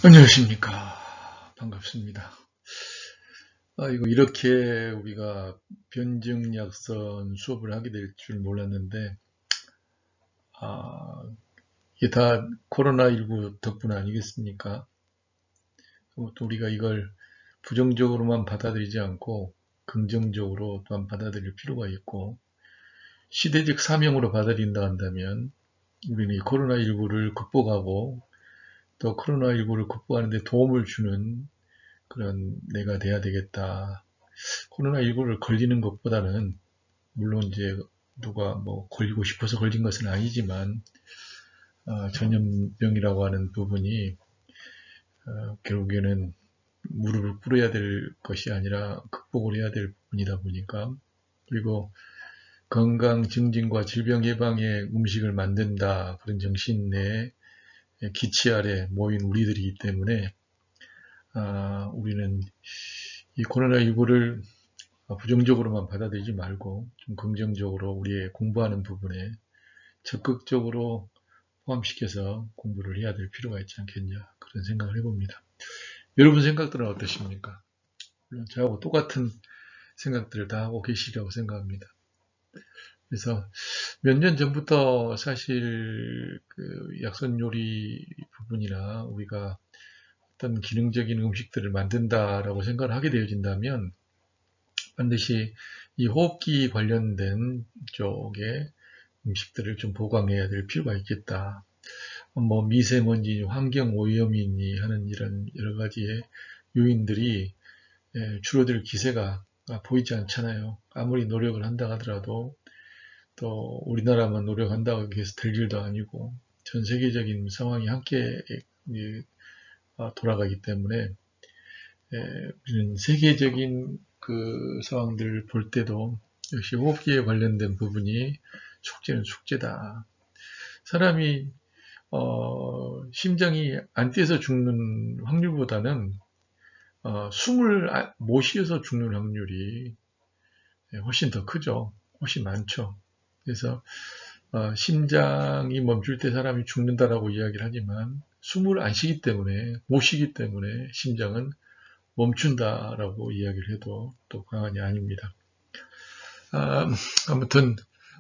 안녕하십니까. 반갑습니다. 이거 이렇게 우리가 변증약선 수업을 하게 될 줄 몰랐는데, 아, 이게 다 코로나19 덕분 아니겠습니까? 또 우리가 이걸 부정적으로만 받아들이지 않고 긍정적으로 또한 받아들일 필요가 있고, 시대적 사명으로 받아들인다 한다면 우리는 이 코로나19를 극복하고 또 코로나19를 극복하는 데 도움을 주는 그런 내가 돼야 되겠다. 코로나19를 걸리는 것보다는 물론 이제 누가 뭐 걸리고 싶어서 걸린 것은 아니지만 전염병이라고 하는 부분이 결국에는 무릎을 꿇어야 될 것이 아니라 극복을 해야 될 부분이다 보니까, 그리고 건강 증진과 질병 예방의 음식을 만든다, 그런 정신의 기치 아래 모인 우리들이기 때문에 우리는 이 코로나19를 부정적으로만 받아들이지 말고 좀 긍정적으로 우리의 공부하는 부분에 적극적으로 포함시켜서 공부를 해야 될 필요가 있지 않겠냐, 그런 생각을 해봅니다. 여러분 생각들은 어떠십니까? 물론 저하고 똑같은 생각들을 다 하고 계시리라고 생각합니다. 그래서 몇 년 전부터 사실 그 약선 요리 부분이나 우리가 어떤 기능적인 음식들을 만든다라고 생각을 하게 되어진다면 반드시 이 호흡기 관련된 쪽에 음식들을 좀 보강해야 될 필요가 있겠다. 뭐 미세먼지, 환경 오염이니 하는 이런 여러 가지의 요인들이 줄어들 기세가 보이지 않잖아요. 아무리 노력을 한다 하더라도 또 우리나라만 노력한다고 해서 될 일도 아니고 전 세계적인 상황이 함께 돌아가기 때문에 우리는 세계적인 그 상황들을 볼 때도 역시 호흡기에 관련된 부분이 숙제는 숙제다. 사람이 심장이 안 뛰어서 죽는 확률보다는 숨을 못 쉬어서 죽는 확률이 훨씬 더 크죠. 훨씬 많죠. 그래서 심장이 멈출 때 사람이 죽는다라고 이야기를 하지만 숨을 안 쉬기 때문에, 못 쉬기 때문에 심장은 멈춘다라고 이야기를 해도 또 과언이 아닙니다. 아무튼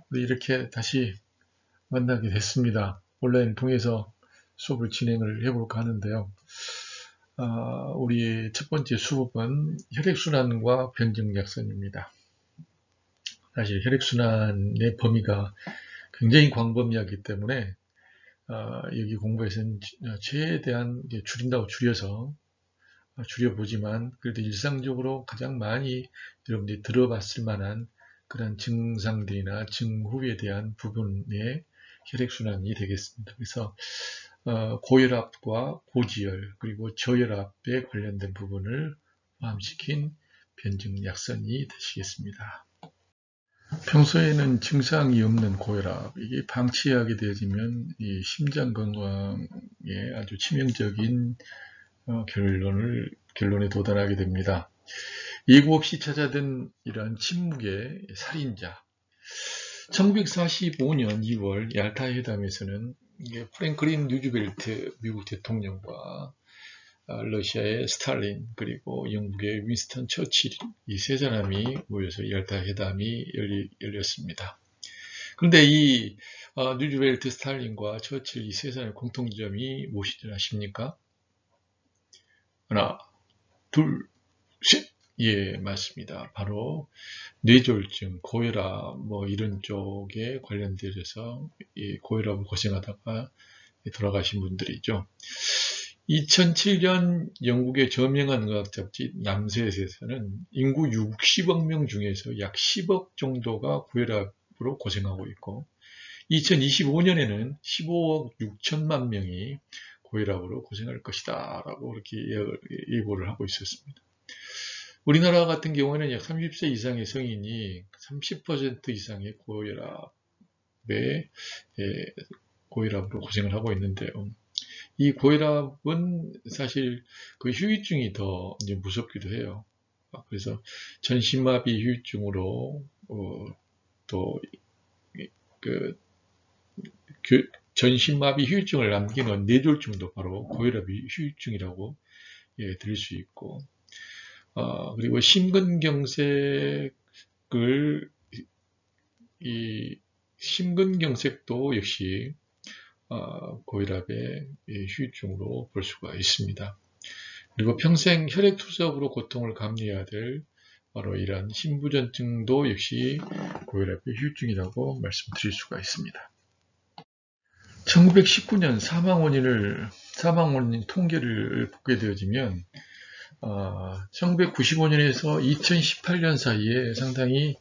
우리 이렇게 다시 만나게 됐습니다. 온라인 통해서 수업을 진행을 해볼까 하는데요. 우리 첫 번째 수업은 혈액순환과 변증약선입니다. 사실 혈액순환의 범위가 굉장히 광범위하기 때문에 여기 공부에서는 최대한 줄인다고 줄여보지만 그래도 일상적으로 가장 많이 여러분들이 들어봤을 만한 그런 증상들이나 증후에 대한 부분의 혈액순환이 되겠습니다. 그래서 고혈압과 고지혈 그리고 저혈압에 관련된 부분을 포함시킨 변증약선이 되시겠습니다. 평소에는 증상이 없는 고혈압, 이게 방치하게 되어지면 이 심장 건강에 아주 치명적인 결론에 도달하게 됩니다. 예고 없이 찾아든 이러한 침묵의 살인자. 1945년 2월 얄타 회담에서는 프랭클린 루즈벨트 미국 대통령과 러시아의 스탈린 그리고 영국의 윈스턴 처칠 이 세 사람이 모여서 얄타 회담이 열렸습니다. 그런데 이 루즈벨트, 스탈린과 처칠 이 세 사람의 공통점이 무엇인지 아십니까? 하나, 둘, 셋! 예, 맞습니다. 바로 뇌졸중, 고혈압, 뭐 이런 쪽에 관련되어서 이 고혈압을 고생하다가 돌아가신 분들이죠. 2007년 영국의 저명한 의학 잡지 람셋에서는 인구 60억 명 중에서 약 10억 정도가 고혈압으로 고생하고 있고 2025년에는 15억 6천만 명이 고혈압으로 고생할 것이다 라고 이렇게 예고를 하고 있었습니다. 우리나라 같은 경우에는 약 30세 이상의 성인이 30% 이상의 고혈압으로 고생을 하고 있는데요. 이 고혈압은 사실 그 후유증이 더 이제 무섭기도 해요. 그래서 전신마비 후유증으로 또 전신마비 후유증을 남기는 뇌졸중도 바로 고혈압이 후유증이라고 들을 수 있고, 그리고 심근경색도 역시 고혈압의 후유증으로 볼 수가 있습니다. 그리고 평생 혈액투석으로 고통을 감내해야 될 바로 이러한 심부전증도 역시 고혈압의 후유증이라고 말씀드릴 수가 있습니다. 1919년 사망원인 통계를 보게 되어지면 1995년에서 2018년 사이에 상당히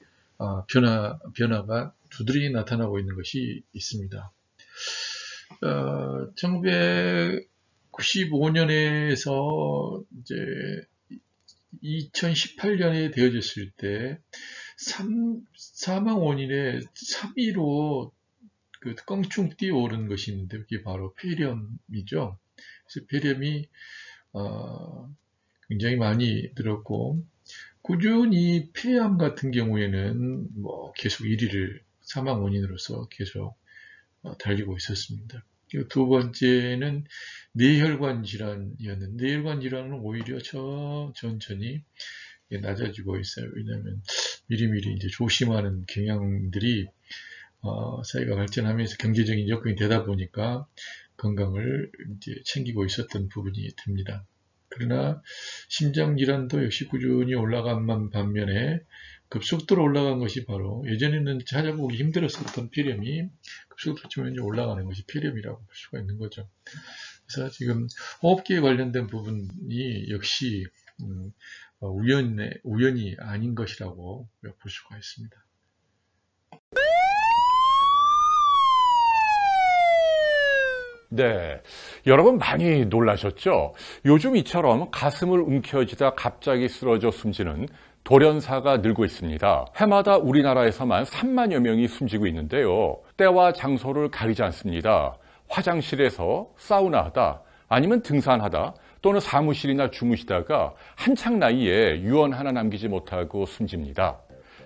변화가 두드러지 나타나고 있는 것이 있습니다. 1995년에서 이제 2018년에 되어졌을 때 사망 원인의 3위로 그 껑충 뛰어오른 것이 있는데 그게 바로 폐렴이죠. 그래서 폐렴이 굉장히 많이 늘었고, 꾸준히 폐암 같은 경우에는 계속 1위를 사망 원인으로서 계속 달리고 있었습니다. 그리고 두 번째는 뇌혈관 질환이었는데, 뇌혈관 질환은 오히려 천천히 낮아지고 있어요. 왜냐하면 미리미리 이제 조심하는 경향들이 사회가 발전하면서 경제적인 여건이 되다 보니까 건강을 이제 챙기고 있었던 부분이 듭니다. 그러나 심장질환도 역시 꾸준히 올라간 반면에 급속도로 올라간 것이 바로 예전에는 찾아보기 힘들었었던 폐렴이 급속도로 치면 올라가는 것이 폐렴이라고 볼 수가 있는 거죠. 그래서 지금 호흡기에 관련된 부분이 역시 우연이 아닌 것이라고 볼 수가 있습니다. 네, 여러분 많이 놀라셨죠? 요즘 이처럼 가슴을 움켜쥐다 갑자기 쓰러져 숨지는 돌연사가 늘고 있습니다. 해마다 우리나라에서만 3만여 명이 숨지고 있는데요. 때와 장소를 가리지 않습니다. 화장실에서 사우나하다, 아니면 등산하다, 또는 사무실이나 주무시다가 한창 나이에 유언 하나 남기지 못하고 숨집니다.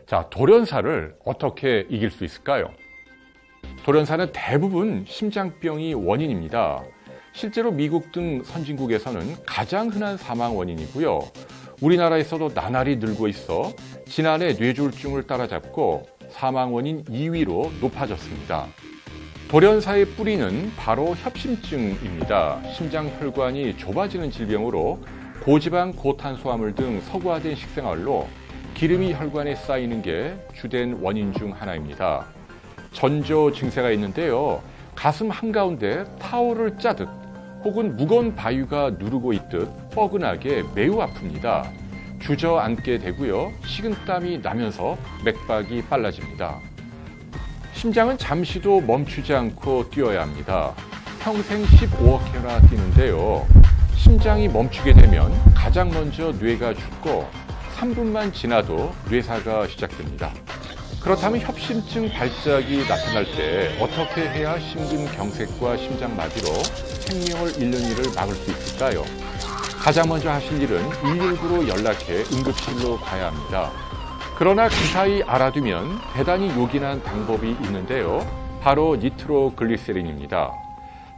자, 돌연사를 어떻게 이길 수 있을까요? 돌연사는 대부분 심장병이 원인입니다. 실제로 미국 등 선진국에서는 가장 흔한 사망 원인이고요. 우리나라에서도 나날이 늘고 있어 지난해 뇌졸중을 따라잡고 사망 원인 2위로 높아졌습니다. 돌연사의 뿌리는 바로 협심증입니다. 심장혈관이 좁아지는 질병으로 고지방, 고탄수화물 등 서구화된 식생활로 기름이 혈관에 쌓이는 게 주된 원인 중 하나입니다. 전조 증세가 있는데요. 가슴 한가운데 타올을 짜듯 혹은 무거운 바위가 누르고 있듯 뻐근하게 매우 아픕니다. 주저앉게 되고요. 식은땀이 나면서 맥박이 빨라집니다. 심장은 잠시도 멈추지 않고 뛰어야 합니다. 평생 15억 회나 뛰는데요. 심장이 멈추게 되면 가장 먼저 뇌가 죽고 3분만 지나도 뇌사가 시작됩니다. 그렇다면 협심증 발작이 나타날 때 어떻게 해야 심근경색과 심장마비로 생명을 잃는 일을 막을 수 있을까요? 가장 먼저 하실 일은 119로 연락해 응급실로 가야 합니다. 그러나 그 사이 알아두면 대단히 요긴한 방법이 있는데요. 바로 니트로글리세린입니다.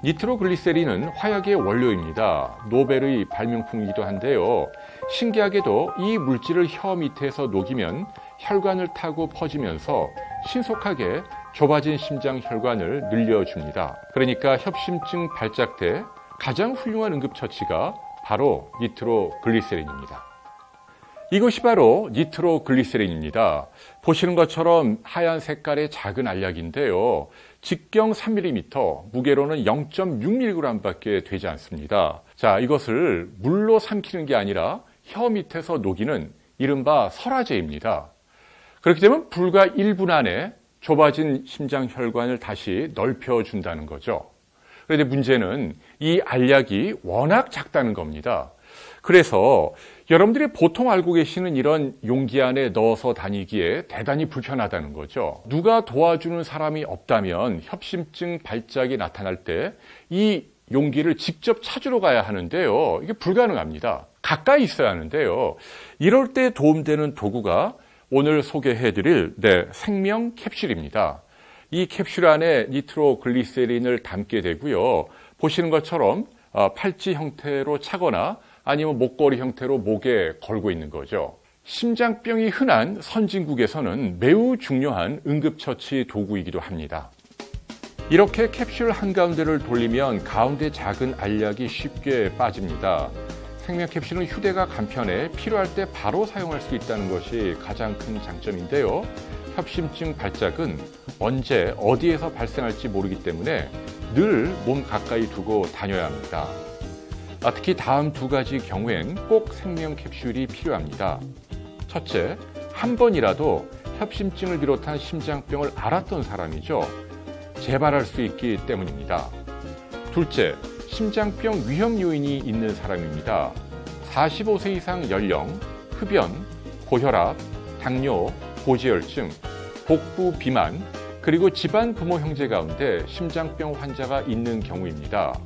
니트로글리세린은 화약의 원료입니다. 노벨의 발명품이기도 한데요. 신기하게도 이 물질을 혀 밑에서 녹이면 혈관을 타고 퍼지면서 신속하게 좁아진 심장 혈관을 늘려줍니다. 그러니까 협심증 발작 때 가장 훌륭한 응급처치가 바로 니트로글리세린입니다. 이것이 바로 니트로글리세린입니다. 보시는 것처럼 하얀 색깔의 작은 알약인데요. 직경 3mm, 무게로는 0.6mg밖에 되지 않습니다. 자, 이것을 물로 삼키는 게 아니라 혀 밑에서 녹이는 이른바 설화제입니다. 그렇게 되면 불과 1분 안에 좁아진 심장혈관을 다시 넓혀준다는 거죠. 그런데 문제는 이 알약이 워낙 작다는 겁니다. 그래서 여러분들이 보통 알고 계시는 이런 용기 안에 넣어서 다니기에 대단히 불편하다는 거죠. 누가 도와주는 사람이 없다면 협심증 발작이 나타날 때 이 용기를 직접 찾으러 가야 하는데요. 이게 불가능합니다. 가까이 있어야 하는데요. 이럴 때 도움되는 도구가 오늘 소개해드릴 생명 캡슐입니다. 이 캡슐 안에 니트로글리세린을 담게 되고요. 보시는 것처럼 팔찌 형태로 차거나 아니면 목걸이 형태로 목에 걸고 있는 거죠. 심장병이 흔한 선진국에서는 매우 중요한 응급처치 도구이기도 합니다. 이렇게 캡슐 한가운데를 돌리면 가운데 작은 알약이 쉽게 빠집니다. 생명 캡슐은 휴대가 간편해 필요할 때 바로 사용할 수 있다는 것이 가장 큰 장점인데요. 협심증 발작은 언제 어디에서 발생할지 모르기 때문에 늘 몸 가까이 두고 다녀야 합니다. 특히 다음 두 가지 경우엔 꼭 생명 캡슐이 필요합니다. 첫째, 한 번이라도 협심증을 비롯한 심장병을 앓았던 사람이죠. 재발할 수 있기 때문입니다. 둘째, 심장병 위험 요인이 있는 사람입니다. 45세 이상 연령, 흡연, 고혈압, 당뇨, 고지혈증, 복부 비만, 그리고 집안 부모 형제 가운데 심장병 환자가 있는 경우입니다.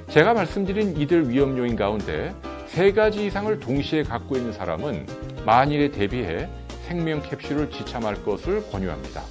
제가 말씀드린 이들 위험 요인 가운데 3가지 이상을 동시에 갖고 있는 사람은 만일에 대비해 생명 캡슐을 지참할 것을 권유합니다.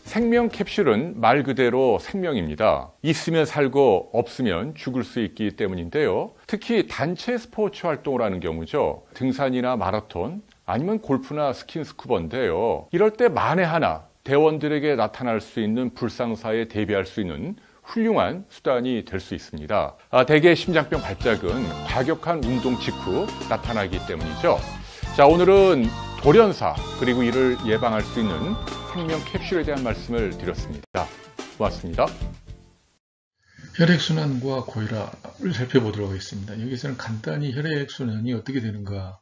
생명 캡슐은 말 그대로 생명입니다. 있으면 살고 없으면 죽을 수 있기 때문인데요. 특히 단체 스포츠 활동을 하는 경우죠. 등산이나 마라톤 아니면 골프나 스킨스쿠버인데요. 이럴 때 만에 하나 대원들에게 나타날 수 있는 불상사에 대비할 수 있는 훌륭한 수단이 될 수 있습니다. 대개 심장병 발작은 과격한 운동 직후 나타나기 때문이죠. 자, 오늘은 돌연사 그리고 이를 예방할 수 있는 생명 캡슐에 대한 말씀을 드렸습니다. 고맙습니다. 혈액순환과 고혈압을 살펴보도록 하겠습니다. 여기서는 간단히 혈액순환이 어떻게 되는가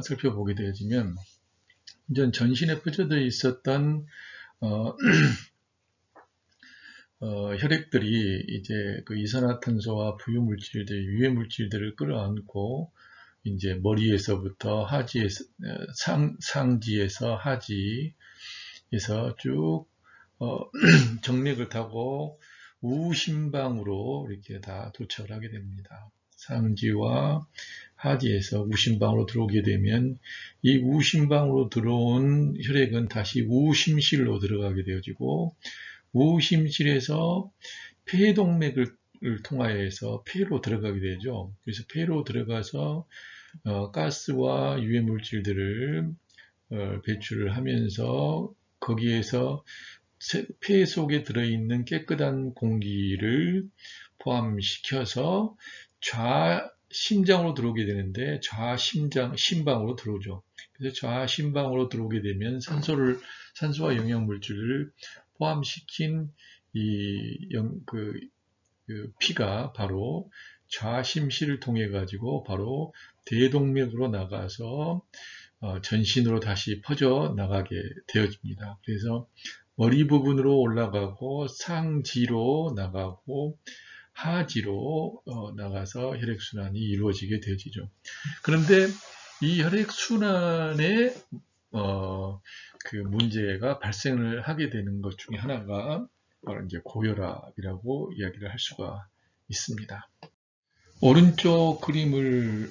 살펴보게 되어지면 전신에 퍼져져 있었던 혈액들이 이제 그 이산화탄소와 부유물질들, 유해물질들을 끌어안고 이제 머리에서부터 하지에서 상지에서 하지에서 쭉 정맥을 타고 우심방으로 이렇게 다 도착을 하게 됩니다. 상지와 하지에서 우심방으로 들어오게 되면 이 우심방으로 들어온 혈액은 다시 우심실로 들어가게 되어지고 우심실에서 폐동맥을 통하여서 폐로 들어가게 되죠. 그래서 폐로 들어가서 가스와 유해물질들을 배출을 하면서 거기에서 폐 속에 들어있는 깨끗한 공기를 포함시켜서 좌심장으로 들어오게 되는데 심방으로 들어오죠. 그래서 좌심방으로 들어오게 되면 산소와 영양물질을 포함시킨 그 피가 바로 좌심실을 통해 가지고 바로 대동맥으로 나가서 전신으로 다시 퍼져 나가게 되어집니다. 그래서 머리 부분으로 올라가고 상지로 나가고 하지로 나가서 혈액순환이 이루어지게 되어지죠. 그런데 이 혈액순환에 그 문제가 발생을 하게 되는 것 중에 하나가 바로 이제 고혈압이라고 이야기를 할 수가 있습니다. 오른쪽 그림을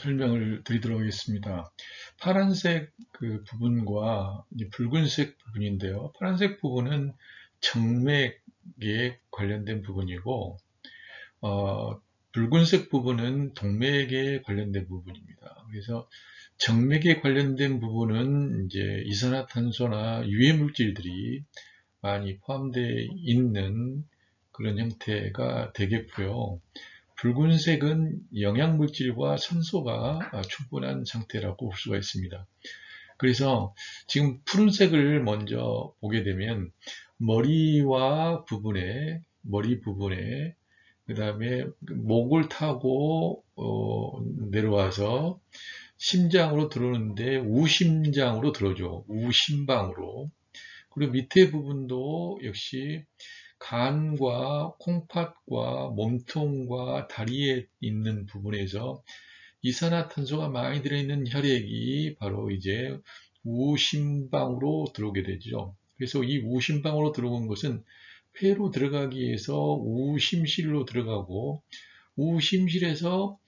설명을 드리도록 하겠습니다. 파란색 그 부분과 붉은색 부분인데요. 파란색 부분은 정맥에 관련된 부분이고, 붉은색 부분은 동맥에 관련된 부분입니다. 그래서 정맥에 관련된 부분은 이제 이산화탄소나 유해물질들이 많이 포함되어 있는 그런 형태가 되겠고요. 붉은색은 영양물질과 산소가 충분한 상태라고 볼 수가 있습니다. 그래서 지금 푸른색을 먼저 보게 되면 머리 부분에 그 다음에 목을 타고 내려와서 심장으로 들어오는데 우심장으로 들어오죠. 우심방으로. 그리고 밑에 부분도 역시 간과 콩팥과 몸통과 다리에 있는 부분에서 이산화탄소가 많이 들어있는 혈액이 바로 이제 우심방으로 들어오게 되죠. 그래서 이 우심방으로 들어온 것은 폐로 들어가기 위해서 우심실로 들어가고 우심실에서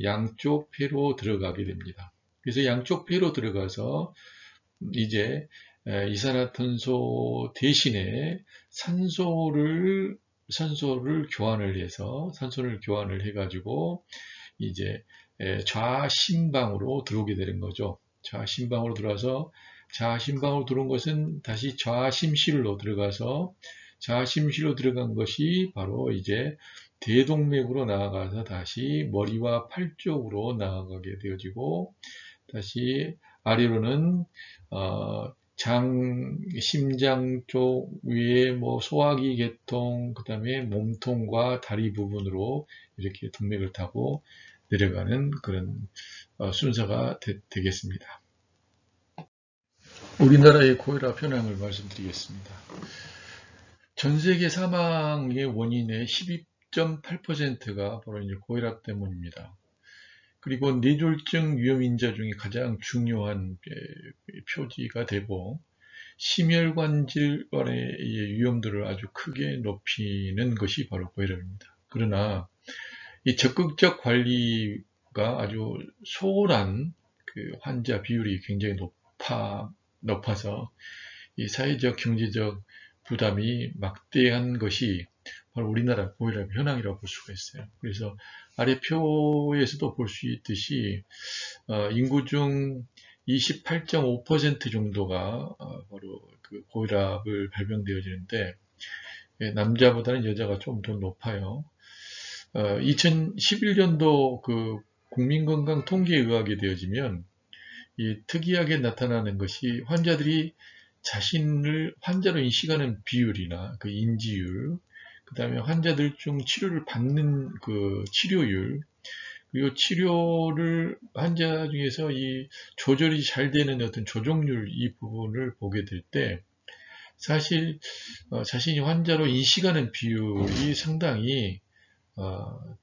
양쪽 폐로 들어가게 됩니다. 그래서 양쪽 폐로 들어가서 이제 이산화탄소 대신에 산소를 교환을 해가지고 이제 좌심방으로 들어오게 되는 거죠. 좌심방으로 들어와서 좌심방으로 들어온 것은 다시 좌심실로 들어가서 좌심실로 들어간 것이 바로 이제 대동맥으로 나아가서 다시 머리와 팔 쪽으로 나아가게 되어지고 다시 아래로는 심장 쪽 위에 뭐 소화기 계통, 그 다음에 몸통과 다리 부분으로 이렇게 동맥을 타고 내려가는 그런 순서가 되겠습니다. 우리나라의 고혈압 현황을 말씀드리겠습니다. 전 세계 사망의 원인의 12.8%가 바로 이제 고혈압 때문입니다. 그리고 뇌졸중 위험인자 중에 가장 중요한 표지가 되고 심혈관 질환의 위험도를 아주 크게 높이는 것이 바로 고혈압입니다. 그러나 이 적극적 관리가 아주 소홀한 그 환자 비율이 굉장히 높아서 이 사회적 경제적 부담이 막대한 것이 바로 우리나라 고혈압 현황이라고 볼 수가 있어요. 그래서 아래 표에서도 볼 수 있듯이 인구 중 28.5% 정도가 바로 그 고혈압을 발병되어지는데 남자보다는 여자가 좀 더 높아요. 2011년도 그 국민건강통계의학에 되어지면 이 특이하게 나타나는 것이 환자들이 자신을 환자로 인식하는 비율이나 그 인지율, 그 다음에 환자들 중 치료를 받는 그 치료율, 그리고 치료를 환자 중에서 이 조절이 잘 되는 어떤 조정률 이 부분을 보게 될 때 사실 자신이 환자로 인식하는 비율이 상당히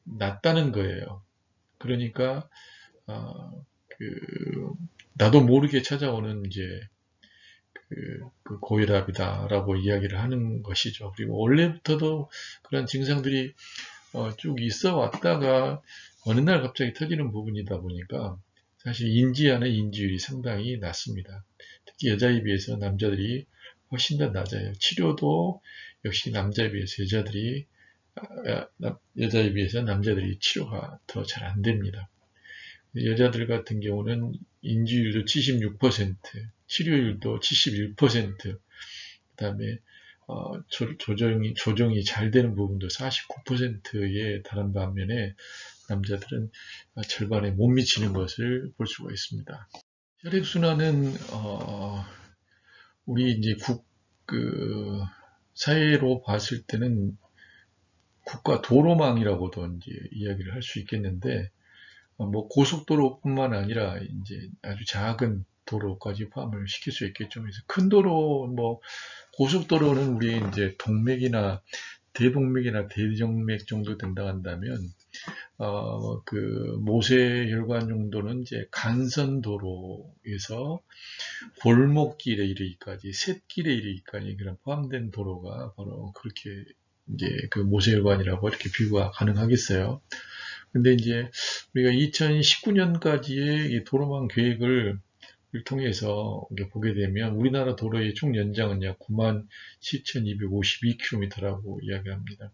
낮다는 거예요. 그러니까 나도 모르게 찾아오는 이제 그 고혈압이다라고 이야기를 하는 것이죠. 그리고 원래부터도 그런 증상들이 쭉 있어 왔다가 어느 날 갑자기 터지는 부분이다 보니까 사실 인지하는 인지율이 상당히 낮습니다. 특히 여자에 비해서 남자들이 훨씬 더 낮아요. 치료도 역시 남자에 비해서 여자에 비해서 남자들이 치료가 더 잘 안 됩니다. 여자들 같은 경우는 인지율도 76%, 치료율도 71%, 그 다음에 조정이 잘 되는 부분도 49%에 달한 반면에 남자들은 절반에 못 미치는 것을 볼 수가 있습니다. 혈액순환은 우리 이제 사회로 봤을 때는 국가 도로망이라고도 이제 이야기를 할 수 있겠는데 뭐 고속도로뿐만 아니라 이제 아주 작은 도로까지 포함을 시킬 수 있겠죠. 그래서 큰 도로, 뭐 고속도로는 우리 이제 동맥이나 대동맥이나 대정맥 정도 된다 한다면 그 모세혈관 정도는 이제 간선도로에서 골목길에 이르기까지, 샛길에 이르기까지 그런 포함된 도로가 바로 그렇게 이제 그 모세혈관이라고 이렇게 비유가 가능하겠어요. 근데 이제 우리가 2019년까지의 이 도로망 계획을 통해서 보게 되면 우리나라 도로의 총 연장은 약 97,252km라고 이야기합니다.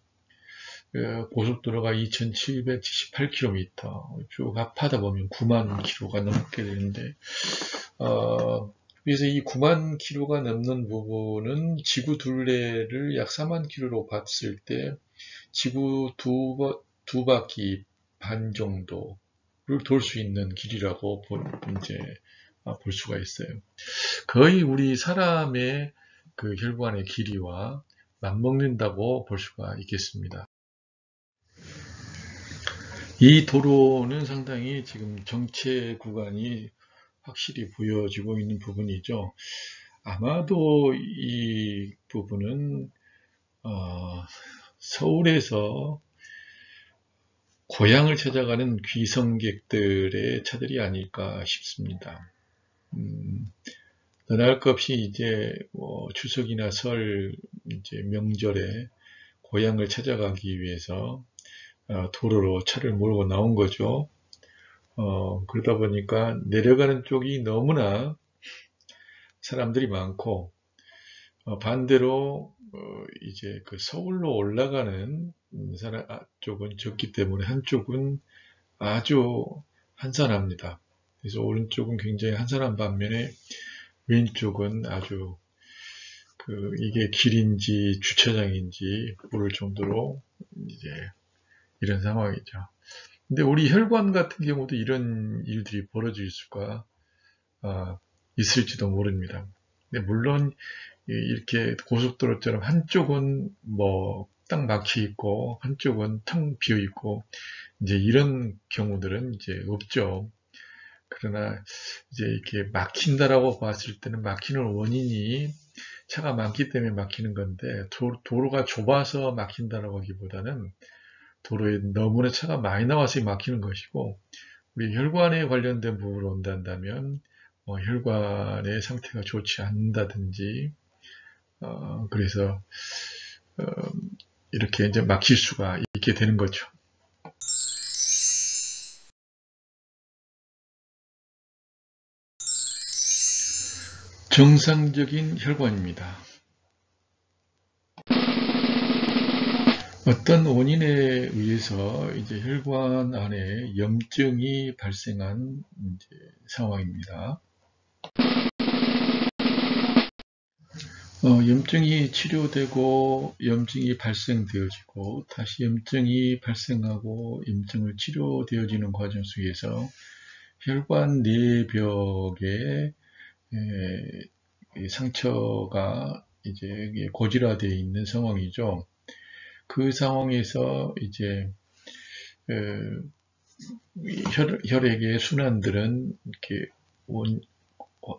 고속도로가 2,778km, 쭉 합하다 보면 9만 km가 넘게 되는데, 그래서 이 9만 km가 넘는 부분은 지구 둘레를 약 4만 km로 봤을 때 지구 두 바퀴 반 정도를 돌 수 있는 길이라고 이제 볼 수가 있어요. 거의 우리 사람의 그 혈관의 길이와 맞먹는다고 볼 수가 있겠습니다. 이 도로는 상당히 지금 정체 구간이 확실히 보여지고 있는 부분이죠. 아마도 이 부분은 서울에서 고향을 찾아가는 귀성객들의 차들이 아닐까 싶습니다. 너날 것 없이 이제 추석이나 설 이제 명절에 고향을 찾아가기 위해서 도로로 차를 몰고 나온 거죠. 그러다 보니까 내려가는 쪽이 너무나 사람들이 많고, 반대로 이제 그 서울로 올라가는 사람 쪽은 적기 때문에 한쪽은 아주 한산합니다. 그래서 오른쪽은 굉장히 한산한 반면에 왼쪽은 아주 이게 길인지 주차장인지 모를 정도로 이제 이런 상황이죠. 근데 우리 혈관 같은 경우도 이런 일들이 벌어질 수가 있을지도 모릅니다. 근데 물론 이렇게 고속도로처럼 한쪽은 뭐 딱 막혀 있고 한쪽은 텅 비어 있고 이제 이런 경우들은 이제 없죠. 그러나 이제 이렇게 막힌다라고 봤을 때는 막히는 원인이 차가 많기 때문에 막히는 건데 도로가 좁아서 막힌다라고 하기보다는 도로에 너무나 차가 많이 나와서 막히는 것이고 우리 혈관에 관련된 부분으로 온다면 혈관의 상태가 좋지 않다든지 그래서 이렇게 이제 막힐 수가 있게 되는 거죠. 정상적인 혈관입니다. 어떤 원인에 의해서 이제 혈관 안에 염증이 발생한 이제 상황입니다. 염증이 치료되고 염증이 발생되어지고 다시 염증이 발생하고 염증을 치료되어지는 과정 속에서 혈관 내벽에 상처가 이제 고질화되어 있는 상황이죠. 그 상황에서 이제 혈액의 순환들은 이렇게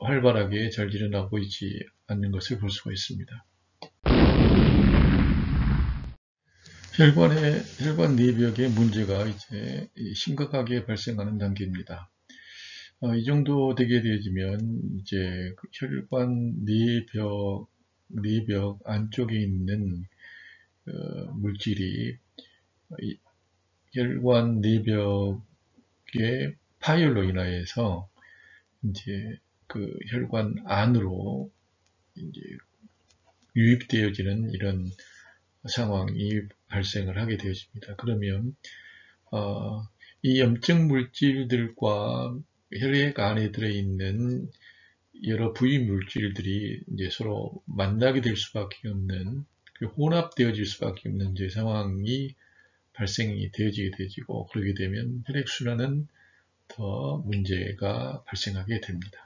활발하게 잘 일어나고 있지 않는 것을 볼 수가 있습니다. 혈관 내벽에 문제가 이제 심각하게 발생하는 단계입니다. 이 정도 되게 되어지면 이제 혈관 내벽 안쪽에 있는 물질이 혈관 내벽의 파열로 인하여서 이제 그 혈관 안으로 이제 유입되어지는 이런 상황이 발생을 하게 되어집니다. 그러면 이 염증 물질들과 혈액 안에 들어있는 여러 부위 물질들이 이제 서로 만나게 될 수밖에 없는 혼합되어질 수밖에 없는 이제 상황이 발생이 되어지게 되지고 그러게 되면 혈액순환은 더 문제가 발생하게 됩니다.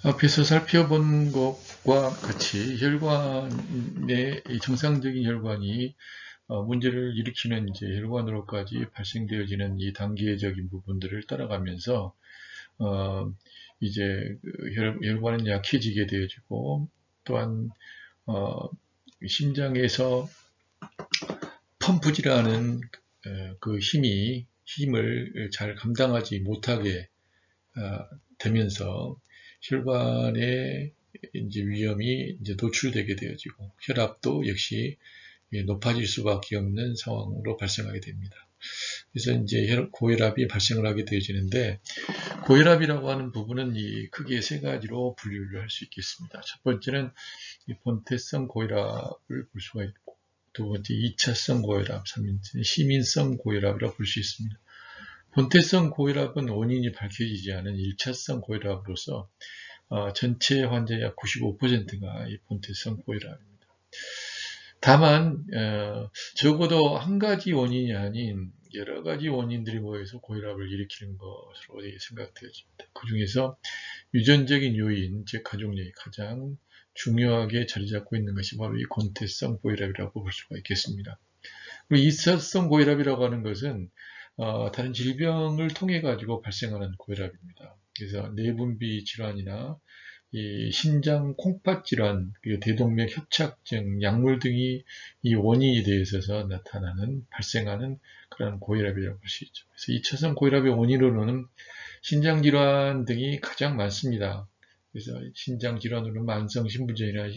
앞에서 살펴본 것과 같이 혈관의 정상적인 혈관이 문제를 일으키는 이제 혈관으로까지 발생되어지는 이 단계적인 부분들을 따라가면서 이제 혈관은 약해지게 되어지고 또한 심장에서 펌프질하는 그 힘을 잘 감당하지 못하게 되면서 혈관의 이제 위험이 이제 노출되게 되어지고 혈압도 역시 높아질 수밖에 없는 상황으로 발생하게 됩니다. 그래서 이제 고혈압이 발생을 하게 되어지는데 고혈압이라고 하는 부분은 크게 세 가지로 분류를 할 수 있겠습니다. 첫 번째는 본태성 고혈압을 볼 수가 있고 두 번째 2차성 고혈압, 3번째 시민성 고혈압이라고 볼 수 있습니다. 본태성 고혈압은 원인이 밝혀지지 않은 1차성 고혈압으로서 전체 환자의 약 95%가 이 본태성 고혈압입니다. 다만 적어도 한 가지 원인이 아닌 여러 가지 원인들이 모여서 고혈압을 일으키는 것으로 생각되어집니다. 그 중에서 유전적인 요인, 즉 가족력이 가장 중요하게 자리 잡고 있는 것이 바로 이 본태성 고혈압이라고 볼 수가 있겠습니다. 그리고 2차성 고혈압이라고 하는 것은 다른 질병을 통해 가지고 발생하는 고혈압입니다. 그래서 내분비 질환이나 이 신장 콩팥 질환, 그리고 대동맥 협착증, 약물 등이 이 원인이 되어 있어서 발생하는 그런 고혈압이라고 볼 수 있죠. 그래서 2차성 고혈압의 원인으로는 신장 질환 등이 가장 많습니다. 그래서 신장 질환으로 만성 신부전이나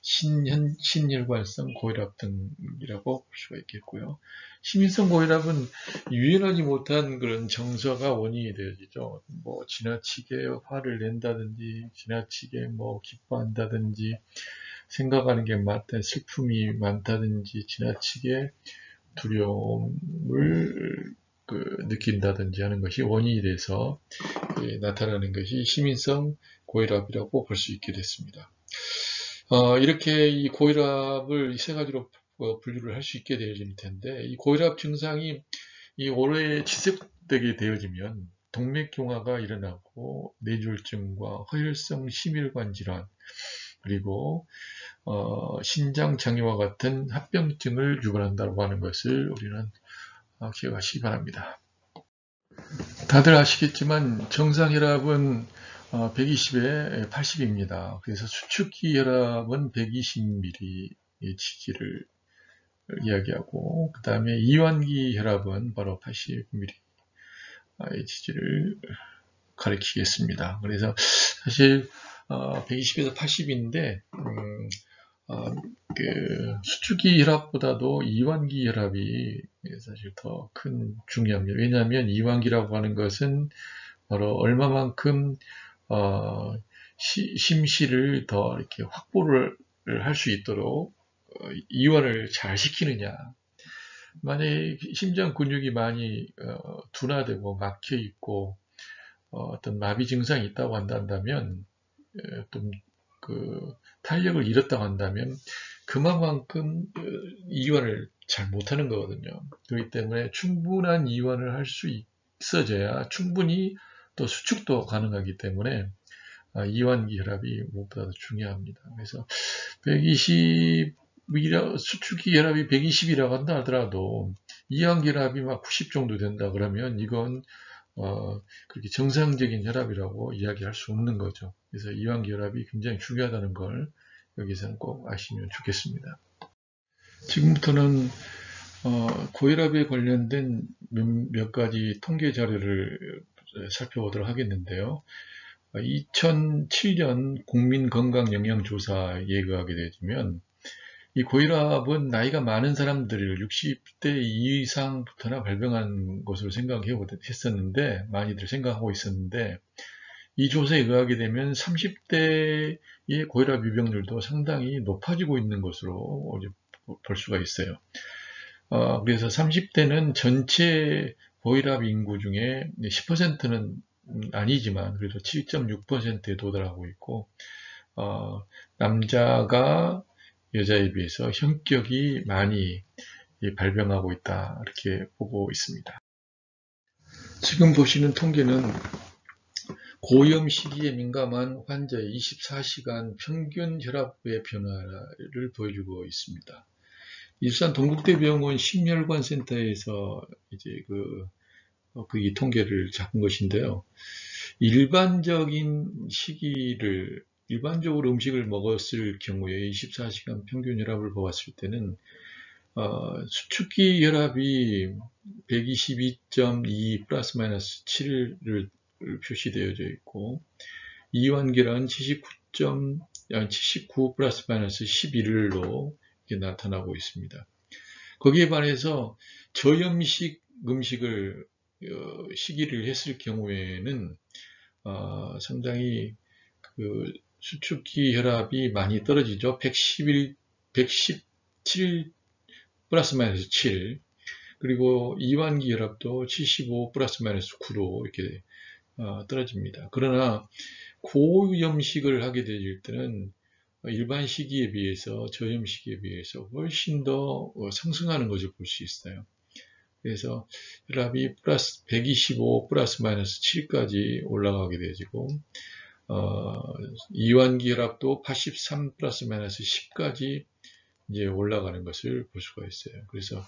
신혈관성 고혈압 등이라고 볼 수가 있겠고요. 심인성 고혈압은 유연하지 못한 그런 정서가 원인이 되어지죠. 뭐 지나치게 화를 낸다든지, 지나치게 뭐 기뻐한다든지, 생각하는 게 많다, 슬픔이 많다든지, 지나치게 두려움을 느낀다든지 하는 것이 원인이 돼서 나타나는 것이 심인성 고혈압이라고 볼 수 있게 됐습니다. 이렇게 이 고혈압을 세 가지로 분류를 할 수 있게 되어질 텐데, 이 고혈압 증상이 이 오래 지속되게 되어지면 동맥경화가 일어나고 뇌졸중과 허혈성 심혈관 질환, 그리고 신장 장애와 같은 합병증을 유발한다고 하는 것을 우리는 기억하시기 바랍니다. 다들 아시겠지만 정상혈압은 120에 80입니다. 그래서 수축기 혈압은 120mm의 지지를 이야기하고, 그 다음에 이완기 혈압은 바로 80mm의 지지를 가리키겠습니다. 그래서 사실 120에서 80인데 수축기 혈압보다도 이완기 혈압이 사실 더 큰 중요합니다. 왜냐하면 이완기라고 하는 것은 바로 얼마만큼 심시를 더 이렇게 확보를 할 수 있도록 이완을 잘 시키느냐. 만약에 심장 근육이 많이 둔화되고 막혀 있고 어떤 마비 증상이 있다고 한다면, 좀 탄력을 잃었다고 한다면 그만큼 이완을 잘 못하는 거거든요. 그렇기 때문에 충분한 이완을 할 수 있어져야 충분히 또 수축도 가능하기 때문에 이완기 혈압이 무엇보다도 중요합니다. 그래서 120이라 수축기 혈압이 120이라고 한다 하더라도 이완기 혈압이 막 90 정도 된다 그러면 이건 그렇게 정상적인 혈압이라고 이야기할 수 없는 거죠. 그래서 이완기 혈압이 굉장히 중요하다는 걸 여기서는 꼭 아시면 좋겠습니다. 지금부터는 고혈압에 관련된 몇 가지 통계 자료를 살펴보도록 하겠는데요. 2007년 국민건강영양조사에 의하게 되면 이 고혈압은 나이가 많은 사람들을 60대 이상부터나 발병한 것으로 했었는데, 많이들 생각하고 있었는데, 이 조사에 의하게 되면 30대의 고혈압 유병률도 상당히 높아지고 있는 것으로 볼 수가 있어요. 그래서 30대는 전체 고혈압 인구 중에 10%는 아니지만 그래도 7.6%에 도달하고 있고, 남자가 여자에 비해서 현격이 많이 발병하고 있다, 이렇게 보고 있습니다. 지금 보시는 통계는 고염 시기에 민감한 환자의 24시간 평균 혈압의 변화를 보여주고 있습니다. 일산 동국대병원 심혈관센터에서 이제 이 통계를 잡은 것인데요. 일반적으로 음식을 먹었을 경우에 24시간 평균 혈압을 보았을 때는 수축기 혈압이 122.2 플러스 마이너스 7을 표시되어져 있고, 이완기는 79 플러스 마이너스 11로 나타나고 있습니다. 거기에 반해서 저염식 음식을 시기를 했을 경우에는 상당히 수축기 혈압이 많이 떨어지죠. 117 플러스 마이너스 7, 그리고 이완기 혈압도 75 플러스 마이너스 9로 이렇게 떨어집니다. 그러나 고염식을 하게 될 때는 일반 시기에 비해서, 저염 시기에 비해서 훨씬 더 상승하는 것을 볼 수 있어요. 그래서 혈압이 125 플러스 마이너스 7까지 올라가게 되지고, 이완기 혈압도 83 플러스 마이너스 10까지 이제 올라가는 것을 볼 수가 있어요. 그래서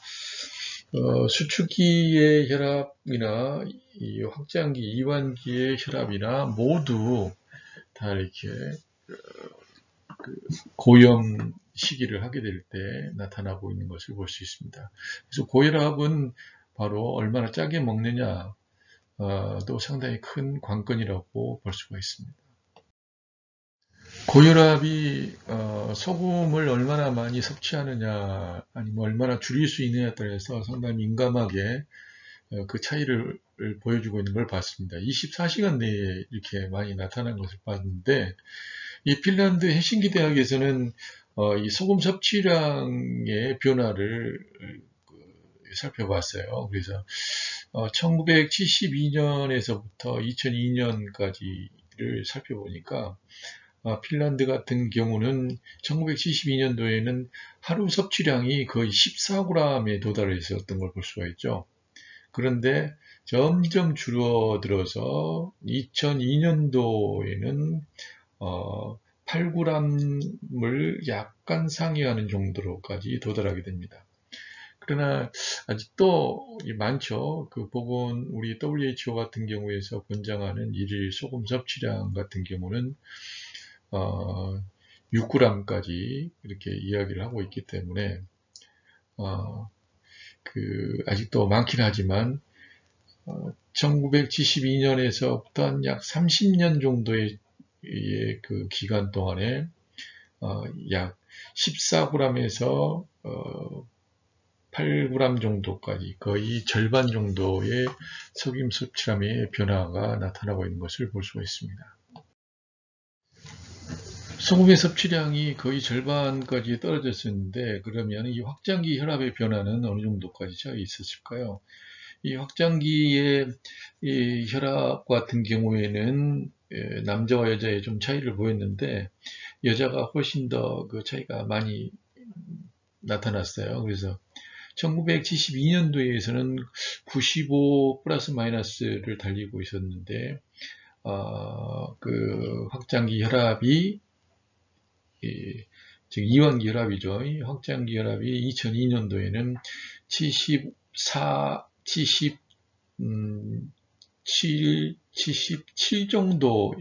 수축기의 혈압이나 이 확장기, 이완기의 혈압이나 모두 다 이렇게 고염 시기를 하게 될 때 나타나고 있는 것을 볼 수 있습니다. 그래서 고혈압은 바로 얼마나 짜게 먹느냐도 상당히 큰 관건이라고 볼 수가 있습니다. 고혈압이 소금을 얼마나 많이 섭취하느냐 아니면 얼마나 줄일 수 있느냐에 따라서 상당히 민감하게 그 차이를 보여주고 있는 걸 봤습니다. 24시간 내에 이렇게 많이 나타난 것을 봤는데 이 핀란드 헬싱키 대학에서는 이 소금 섭취량의 변화를 살펴봤어요. 그래서 1972년에서부터 2002년까지를 살펴보니까 핀란드 같은 경우는 1972년도에는 하루 섭취량이 거의 14g에 도달했었던 걸 볼 수가 있죠. 그런데 점점 줄어들어서 2002년도에는 8g을 약간 상회하는 정도로까지 도달하게 됩니다. 그러나 아직도 많죠. 그 보건 우리 WHO 같은 경우에서 권장하는 일일 소금 섭취량 같은 경우는 6g까지 이렇게 이야기를 하고 있기 때문에 아직도 많긴 하지만 1972년에서부터 한 약 30년 정도의 그 기간 동안에 약 14g에서 8g 정도까지 거의 절반 정도의 소금 섭취량의 변화가 나타나고 있는 것을 볼 수가 있습니다. 소금의 섭취량이 거의 절반까지 떨어졌었는데 그러면 이 확장기 혈압의 변화는 어느 정도까지 차이 있었을까요? 이 확장기의 이 혈압 같은 경우에는 남자와 여자의 좀 차이를 보였는데 여자가 훨씬 더 그 차이가 많이 나타났어요. 그래서 1972년도에서는 95 플러스 마이너스를 달리고 있었는데 그 확장기 혈압이 즉 이완기 혈압이죠. 이 확장기 혈압이 2002년도에는 77 정도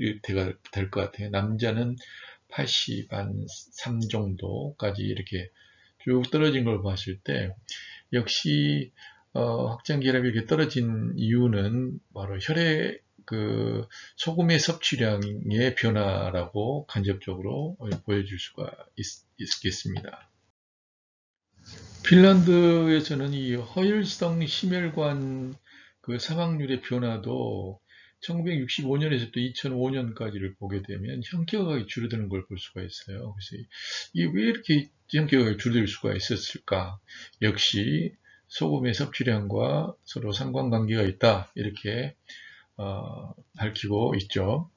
될 것 같아요. 남자는 80, 한 3 정도까지 이렇게 쭉 떨어진 걸 봤을 때 역시 확장기 혈압이 이렇게 떨어진 이유는 바로 혈액 그 소금의 섭취량의 변화라고 간접적으로 보여줄 수가 있겠습니다. 핀란드에서는 이 허혈성 심혈관 그 사망률의 변화도 1965년에서 또 2005년까지를 보게 되면 현격하게 줄어드는 걸 볼 수가 있어요. 그래서 이게 왜 이렇게 현격하게 줄어들 수가 있었을까? 역시 소금의 섭취량과 서로 상관관계가 있다 이렇게 밝히고 있죠.